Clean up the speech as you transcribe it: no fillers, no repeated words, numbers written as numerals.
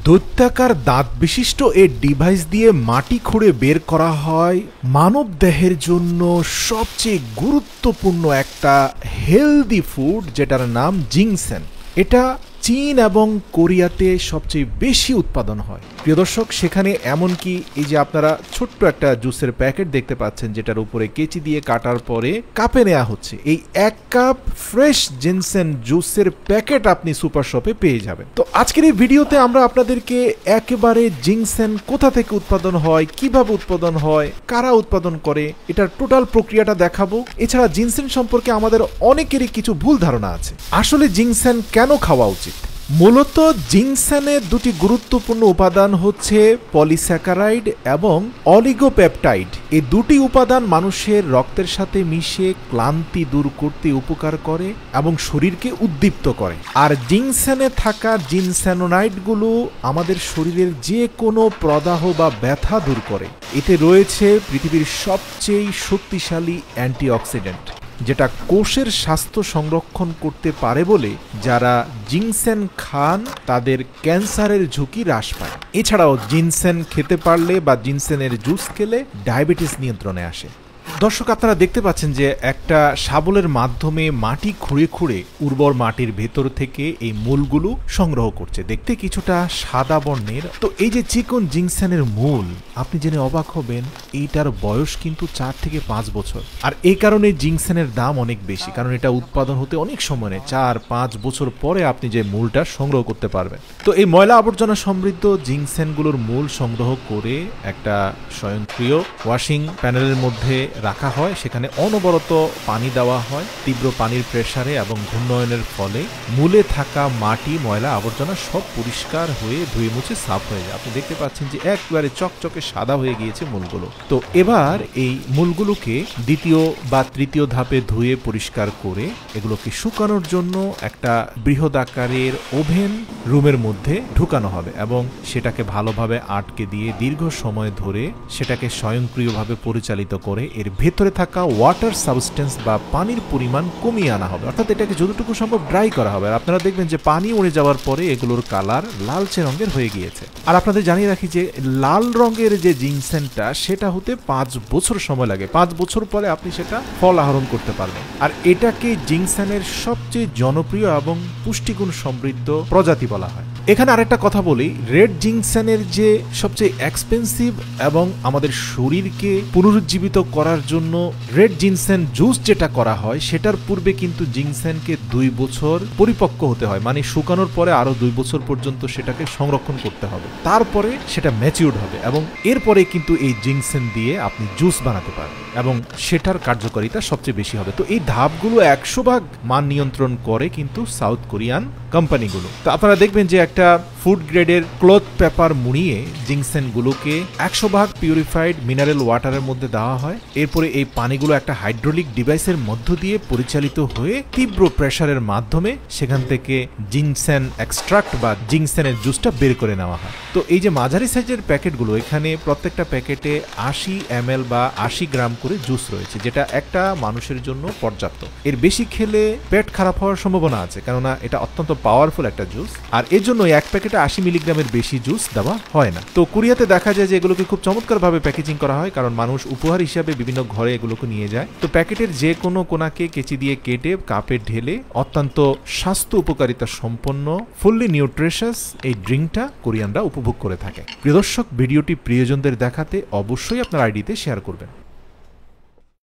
দৈত্যাকার দাঁত বিশিষ্ট এই ডিভাইস দিয়ে মাটি খুঁড়ে বের করা হয় মানব দেহের জন্য সবচেয়ে গুরুত্বপূর্ণ একটা হেলদি ফুড, যেটার নাম জিংসেন। এটা চীন এবং কোরিয়াতে সবচেয়ে বেশি উৎপাদন হয়। প্রিয় দর্শক, সেখানে এমনকি এই যে আপনারা ছোট্ট একটা জুসের প্যাকেট দেখতে পাচ্ছেন, যেটার উপরে কেচি দিয়ে কাটার পরে কাপে নেওয়া হচ্ছে, এই 1 কাপ ফ্রেশ জিনসেন জুসের প্যাকেট আপনি সুপার শপে পেয়ে যাবেন। তো আজকের এই ভিডিওতে আমরা আপনাদেরকে একেবারে জিনসেন কোথা থেকে উৎপাদন হয়, কিভাবে উৎপাদন হয়, কারা উৎপাদন করে, এটার টোটাল প্রক্রিয়াটা দেখাবো। এছাড়া জিনসেন সম্পর্কে আমাদের অনেকেরই কিছু ভুল ধারণা আছে। আসলে জিনসেন কেন খাওয়া উচিত? মূলত জিনসেনের দুটি গুরুত্বপূর্ণ উপাদান হচ্ছে পলিস্যাকারাইড এবং অলিগোপেপটাইড। এই দুটি উপাদান মানুষের রক্তের সাথে মিশে ক্লান্তি দূর করতে উপকার করে এবং শরীরকে উদ্দীপ্ত করে। আর জিনসেনে থাকা জিনসেনোনাইডগুলো আমাদের শরীরের যে কোনো প্রদাহ বা ব্যথা দূর করে। এতে রয়েছে পৃথিবীর সবচেয়ে শক্তিশালী অ্যান্টিঅক্সিডেন্ট, যেটা কোষের স্বাস্থ্য সংরক্ষণ করতে পারে বলে যারা জিনসেন খান তাদের ক্যান্সারের ঝুঁকি হ্রাস পায়। এছাড়াও জিনসেন খেতে পারলে বা জিনসেনের জুস খেলে ডায়াবেটিস নিয়ন্ত্রণে আসে। দর্শক, আপনারা দেখতে পাচ্ছেন যে একটা শাবলের মাধ্যমে মাটি খুঁড়ে খুঁড়ে উর্বর মাটির ভেতর থেকে এই মূলগুলো সংগ্রহ করছে। দেখতে কিছুটা সাদা বর্ণের। তো এই যে চিকন জিনসেনের মূল, আপনি জেনে অবাক হবেন এইটার বয়স কিন্তু 4 থেকে 5 বছর। আর এই কারণে জিনসেনের দাম অনেক বেশি, কারণ এটা উৎপাদন হতে অনেক সময় নেয়। 4-5 বছর পরে আপনি যে মূলটা সংগ্রহ করতে পারবেন। তো এই ময়লা আবর্জনা সমৃদ্ধ জিনসেনগুলোর মূল সংগ্রহ করে একটা স্বয়ংক্রিয় ওয়াশিং প্যানেলের মধ্যে রাখা হয়। সেখানে অনবরত পানি দেওয়া হয় তীব্র পানির প্রেসারে, এবং ঘূর্ণয়নের ফলে মূলে থাকা মাটি, ময়লা আবর্জনা সব পরিষ্কার হয়ে ধুয়ে মুছে সাফ হয়ে যায়। আপনি দেখতে পাচ্ছেন যে একবারে চকচকে সাদা হয়ে গিয়েছে মূলগুলো। তো এবার এই মূলগুলোকে দ্বিতীয় বা তৃতীয় ধাপে ধুয়ে পরিষ্কার করে এগুলোকে শুকানোর জন্য একটা বৃহৎ আকারের ওভেন রুমের মধ্যে ঢুকানো হবে, এবং সেটাকে ভালোভাবে আটকে দিয়ে দীর্ঘ সময় ধরে সেটাকে স্বয়ংক্রিয়ভাবে পরিচালিত করে এর ভেতরে থাকা ওয়াটার সাবস্টেন্স বা পানির পরিমাণ কমিয়ে আনা হবে। অর্থাৎ এটাকে যতটুকু সম্ভব ড্রাই করা হবে। আর আপনারা দেখবেন যে পানি উড়ে যাওয়ার পরে এগুলোর কালার লালচে রঙের হয়ে গিয়েছে। আর আপনাদের জানিয়ে রাখি যে লাল রঙের যে জিনসেনটা, সেটা হতে 5 বছর সময় লাগে। 5 বছর পরে আপনি সেটা ফল আহরণ করতে পারবেন। আর এটাকে জিনসেনের সবচেয়ে জনপ্রিয় এবং পুষ্টিগুণ সমৃদ্ধ প্রজাতি বলা হয়। এখানে আরেকটা কথা বলি, রেড জিনসেনের যে সবচেয়ে এক্সপেন্সিভ এবং আমাদের শরীরকে পুনরুজ্জীবিত করার জন্য রেড জিনসেন জুস যেটা করা হয়, সেটার পূর্বে কিন্তু জিনসেনকে 2 বছর পরিপক্ক হতে হয়। মানে শুকানোর পরে আরো 2 বছর পর্যন্ত সেটাকে সংরক্ষণ করতে হবে, তারপরে সেটা ম্যাচিউরড হবে, এবং এরপরে কিন্তু এই জিনসেন দিয়ে আপনি জুস বানাতে পারবেন এবং সেটার কার্যকারিতা সবচেয়ে বেশি হবে। তো এই ধাপগুলো 100% মান নিয়ন্ত্রণ করে কিন্তু সাউথ কোরিয়ান কোম্পানিগুলো। তো আপনারা দেখবেন যে একটা ফুড গ্রেডের ক্লথ পেপার মুড়িয়ে জিনসেনগুলোকে 100% পিউরিফাইড মিনারেল ওয়াটারের মধ্যে দেওয়া হয়। এরপরে এই পানিগুলো একটা হাইড্রোলিক ডিভাইসের মধ্য দিয়ে পরিচালিত হয়ে তীব্র প্রেসারের মাধ্যমে সেখান থেকে জিনসেন এক্সট্রাক্ট বা জিনসেনের জুসটা বের করে নেওয়া হয়। তো এই যে মাঝারি সাইজের প্যাকেটগুলো, এখানে প্রত্যেকটা প্যাকেটে 80 ml বা 80 গ্রাম করে জুস রয়েছে, যেটা একটা মানুষের জন্য পর্যাপ্ত। এর বেশি খেলে পেট খারাপ হওয়ার সম্ভাবনা আছে, কেননা এটা অত্যন্ত পাওয়ারফুল একটা জুস। আর এর জন্য এক প্যাকেটে 80 মিলিগ্রামের বেশি জুস দেওয়া হয় না। তো কোরিয়াতে দেখা যায় যে এগুলোকে খুব চমৎকারভাবে প্যাকেজিং করা হয়, কারণ মানুষ উপহার হিসাবে বিভিন্ন ঘরে এগুলোকে নিয়ে যায়। তো প্যাকেটের যে কোনো কোনাকে কেচি দিয়ে কেটে কাপে ঢেলে অত্যন্ত স্বাস্থ্য উপকারিতা সম্পন্ন ফুললি নিউট্রিশাস এই ড্রিঙ্কটা কোরিয়ানরা উপভোগ করে থাকে। প্রিয় দর্শক, ভিডিওটি প্রিয়জনদের দেখাতে অবশ্যই আপনার আইডিতে শেয়ার করবেন।